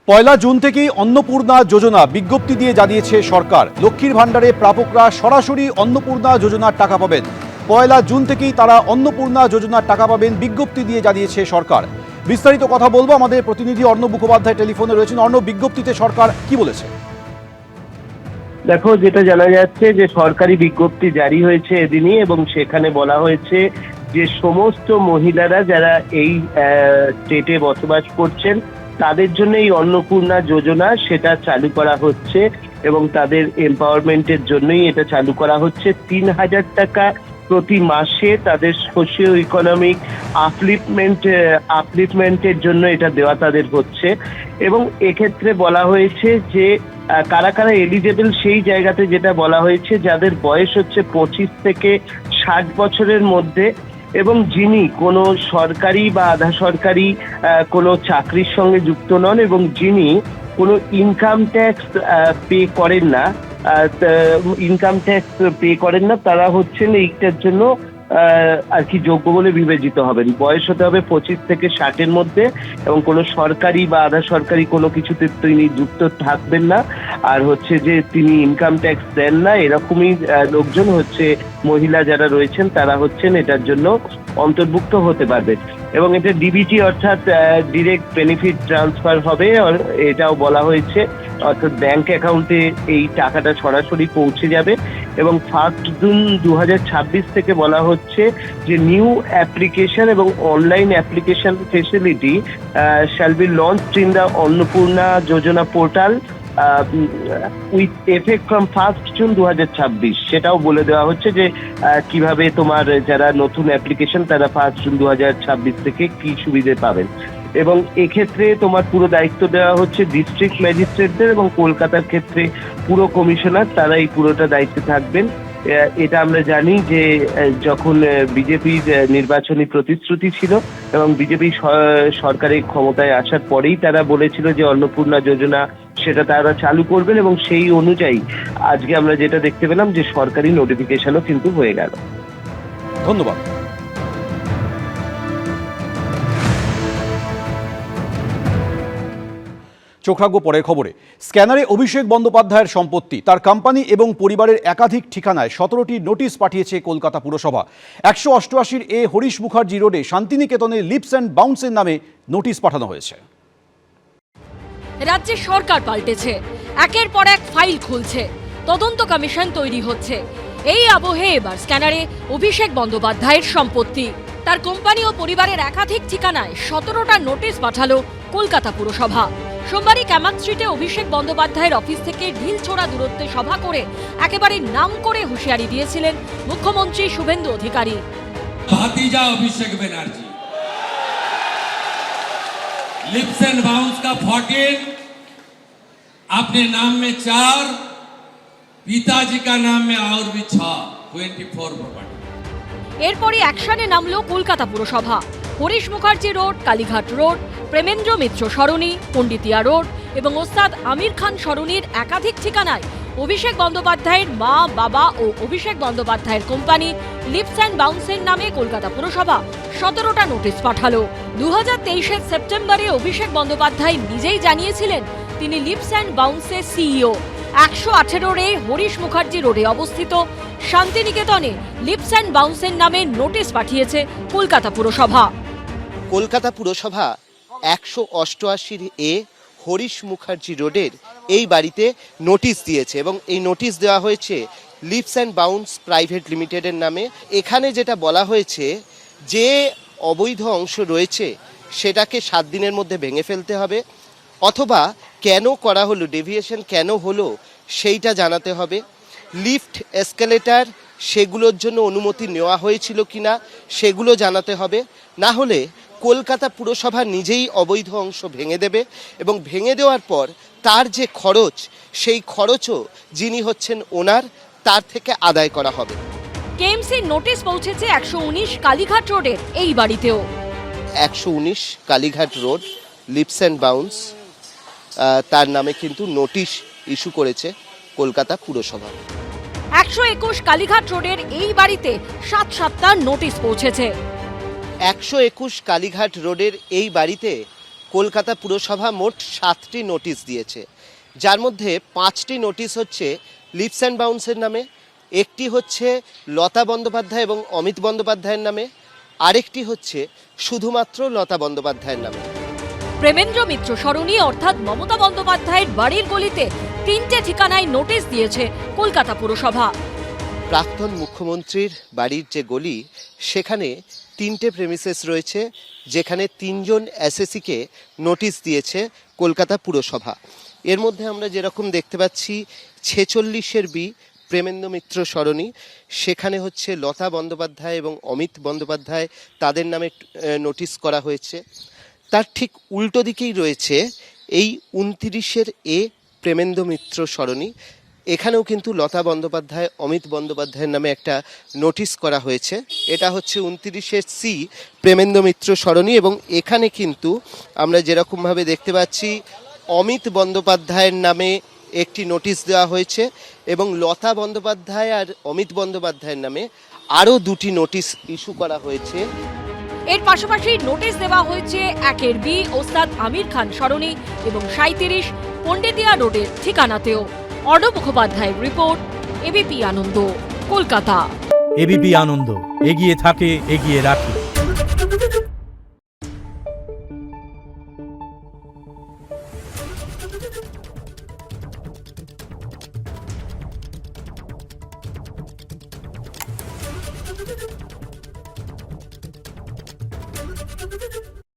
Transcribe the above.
পয়লা June থেকেই অন্নপূর্ণা যোজনা বিজ্ঞপ্তি দিয়ে জানিয়েছে সরকার। লক্ষ্মীর ভাণ্ডারে প্রাপকরা সরাসরি অন্নপূর্ণা যোজনার টাকা পাবেন। পয়লা জুন থেকেই তারা অন্নপূর্ণা যোজনার টাকা পাবেন বিজ্ঞপ্তি দিয়ে জানিয়েছে সরকার। বিস্তারিত কথা বলবো, আমাদের প্রতিনিধি অর্ণব মুখোপাধ্যায় টেলিফোনে রয়েছেন। অর্ণব, বিজ্ঞপ্তিতে সরকার কি বলেছে? দেখো, যেটা জানা যাচ্ছে যে সরকারি বিজ্ঞপ্তি জারি হয়েছে এদিনই, এবং সেখানে বলা হয়েছে যে সমস্ত মহিলারা যারা এই স্টেটে বসবাস করছেন তাদের জন্য এই অন্নপূর্ণা যোজনা সেটা চালু করা হচ্ছে, এবং তাদের এম্পাওয়ারমেন্টের জন্যই এটা চালু করা হচ্ছে। ৩,০০০ টাকা প্রতি মাসে তাদের সোশিও ইকোনমিক আপলিফমেন্টের জন্য এটা দেওয়া তাদের হচ্ছে। এবং এক্ষেত্রে বলা হয়েছে যে কারা কারা এলিজেবল সেই জায়গাতে যেটা বলা হয়েছে, যাদের বয়স হচ্ছে 25 থেকে 60 বছরের মধ্যে, এবং যিনি কোনো সরকারি বা আধা সরকারি কোনো চাকরির সঙ্গে যুক্ত নন, এবং যিনি কোনো ইনকাম ট্যাক্স পে করেন না, তারা হচ্ছেন এইটার জন্য আর কি যোগ্য বলে বিবেচিত হবেন। বয়স হতে হবে 25 থেকে 60-এর মধ্যে, এবং কোনো সরকারি বা আধা সরকারি কোনো কিছুতে তিনি যুক্ত থাকবেন না, আর হচ্ছে যে তিনি ইনকাম ট্যাক্স দেন না, এরকমই লোকজন হচ্ছে মহিলা যারা রয়েছেন তারা হচ্ছেন এটার জন্য অন্তর্ভুক্ত হতে পারবেন। এবং এটা ডিবিটি অর্থাৎ ডিরেক্ট বেনিফিট ট্রান্সফার হবে, এটাও বলা হয়েছে, অর্থাৎ ব্যাংক অ্যাকাউন্টে এই টাকাটা সরাসরি পৌঁছে যাবে। এবং 1 জুন 2026 থেকে বলা হচ্ছে যে নিউ অ্যাপ্লিকেশন এবং online application facility shall be launched in the Annapurna Yojana portal with effect from 1 June 2026। সেটাও বলে দেওয়া হচ্ছে যে কিভাবে তোমার যারা নতুন অ্যাপ্লিকেশন তারা 1 জুন 2026 থেকে কি সুবিধে পাবেন। এবং এক্ষেত্রে তোমার পুরো দায়িত্ব দেওয়া হচ্ছে ডিস্ট্রিক্ট ম্যাজিস্ট্রেটদের, এবং কলকাতার ক্ষেত্রে পুরো কমিশনার তারা এই পুরোটা দায়িত্বে থাকবেন। এটা আমরা জানি যে যখন বিজেপির নির্বাচনী প্রতিশ্রুতি ছিল এবং বিজেপি সরকারের ক্ষমতায় আসার পরেই তারা বলেছিল যে অন্নপূর্ণা যোজনা সেটা তারা চালু করবেন, এবং সেই অনুযায়ী আজকে আমরা যেটা দেখতে পেলাম যে সরকারি নোটিফিকেশনও কিন্তু হয়ে গেল। ধন্যবাদ। চোখ রাখবো পরের খবরে। স্ক্যানারে অভিষেক বন্দ্যোপাধ্যায়ের সম্পত্তি, তার কোম্পানি এবং পরিবারের একাধিক ঠিকানায় 17টি নোটিশ পাঠিয়েছে কলকাতা পুরসভা। 188 এ হরিশ মুখার্জি রোডে শান্তিনিকেতনে লিপস অ্যান্ড বাউন্সের নামে নোটিশ পাঠানো হয়েছে। রাজ্যে সরকার পাল্টেছে, একের পর এক ফাইল খুলছে, তদন্ত কমিশন তৈরি হচ্ছে। এই আবহে এবার স্ক্যানারে অভিষেক বন্দ্যোপাধ্যায়ের সম্পত্তি, তার কোম্পানি ও পরিবারের একাধিক ঠিকানায় 17টা নোটিশ পাঠালো কলকাতা পুরসভা। সোমবারই ক্যামাক স্ট্রিটে অভিষেক বন্দ্যোপাধ্যায়ের অফিস থেকে ঢিলছোড়া দূরত্বে সভা করে একেবারে নাম করে হুঁশিয়ারি দিয়েছিলেন মুখ্যমন্ত্রী Suvendu Adhikari. भातीजा Abhishek Banerjee, lips and bounce का 14, अपने नाम में 4, पिताजी का नाम में और भी 6, 24 प्रॉपर्टी। এরপরই অ্যাকশনে নামলো কলকাতা পুরসভা। হরিশ মুখার্জি রোড, কালীঘাট রোড, প্রেমেন্দ্র মিত্র সরণি, পণ্ডিতিয়া রোড এবং ওস্তাদ আমির খান সরণির একাধিক ঠিকানায় অভিষেক বন্দ্যোপাধ্যায়ের মা, বাবা ও অভিষেক বন্দ্যোপাধ্যায়ের কোম্পানি লিপস অ্যান্ড বাউন্সের নামে কলকাতা পুরসভা 17টা নোটিশ পাঠালো। 2023-এর সেপ্টেম্বরে অভিষেক বন্দ্যোপাধ্যায় নিজেই জানিয়েছিলেন তিনি লিপস অ্যান্ড বাউন্সের সিইও। 118 হরিশ মুখার্জি রোডে অবস্থিত শান্তিনিকেতনে লিপস অ্যান্ড বাউন্সের নামে নোটিশ পাঠিয়েছে কলকাতা পুরসভা। কলকাতা পুরসভা 188 এ হরিশ মুখার্জি রোডের এই বাড়িতে নোটিশ দিয়েছে, এবং এই নোটিশ দেওয়া হয়েছে লিপস অ্যান্ড বাউন্স প্রাইভেট লিমিটেডের নামে। এখানে যেটা বলা হয়েছে যে অবৈধ অংশ রয়েছে সেটাকে 7 দিনের মধ্যে ভেঙে ফেলতে হবে, অথবা কেন করা হলো, ডেভিয়েশন কেন হলো সেইটা জানাতে হবে। লিফট, এসকেলেটার সেগুলোর জন্য অনুমতি নেওয়া হয়েছিল কিনা সেগুলো জানাতে হবে, না হলে কলকাতা পুরসভা নিজেই অবৈধ অংশ ভেঙে দেবে, এবং ভেঙে দেওয়ার পর তার যে খরচ সেই খরচও যিনি হচ্ছেন ওনার তার থেকে আদায় করা হবে। কেএমসি নোটিশ পৌঁছেছে 119 কালীঘাট রোডের এই বাড়িতেও। 119 Kalighat road, leaps and bounds, তার নামে কিন্তু নোটিশ ইস্যু করেছে কলকাতা পুরসভা। 121 কালীঘাট রোডের এই বাড়িতে 7টা নোটিশ পৌঁছেছে। 121 কালীঘাট রোডের এই বাড়িতে কলকাতা পুরসভা মোট 7টি নোটিশ দিয়েছে, যার মধ্যে 5টি নোটিশ হচ্ছে লিপস অ্যান্ড বাউন্সের নামে, একটি হচ্ছে লতা বন্দ্যোপাধ্যায় এবং অমিত বন্দ্যোপাধ্যায়ের নামে, আরেকটি হচ্ছে শুধুমাত্র লতা বন্দ্যোপাধ্যায়ের নামে। প্রেমেন্দ্র মিত্র সরণি অর্থাৎ মমতা বন্দ্যোপাধ্যায়ের বাড়ির গলিতে 3টে ঠিকানায় নোটিশ দিয়েছে কলকাতা পুরসভা। প্রাক্তন মুখ্যমন্ত্রীর বাড়ির যে গলি, সেখানে 3টে প্রেমিসেস রয়েছে, যেখানে 3জন এসএসসিকে নোটিশ দিয়েছে কলকাতা পুরসভা। এর মধ্যে আমরা যেরকম দেখতে পাচ্ছি 46-এর বি প্রেমেন্দ্র মিত্র সরণি, সেখানে হচ্ছে লতা বন্দ্যোপাধ্যায় এবং অমিত বন্দ্যোপাধ্যায়, তাদের নামে নোটিশ করা হয়েছে। তার ঠিক উল্টো দিকেই রয়েছে এই 29-এর এ প্রেমেন্দ্র মিত্র সরণি, এখানেও কিন্তু লতা বন্দ্যোপাধ্যায় অমিত বন্দ্যোপাধ্যায়ের নামে একটা নোটিশ করা হয়েছে। এটা হচ্ছে 29-এর সি প্রেমেন্দ্র মিত্র সরণি, এবং এখানে কিন্তু আমরা যেরকমভাবে দেখতে পাচ্ছি অমিত বন্দ্যোপাধ্যায়ের নামে একটি নোটিশ দেওয়া হয়েছে এবং লতা বন্দ্যোপাধ্যায় আর অমিত বন্দ্যোপাধ্যায়ের নামে আরও 2টি নোটিশ ইস্যু করা হয়েছে। এর পাশাপাশি নোটিশ দেওয়া হয়েছে 1-এর বি ওস্তাদ আমির খান সরণি এবং 37 পণ্ডিতিয়া রোডের ঠিকানাতেও। অর্ণব মুখোপাধ্যায়ের রিপোর্ট, এবিপি আনন্দ, কলকাতা। এবিপি আনন্দ, এগিয়ে থাকে, এগিয়ে রাখে।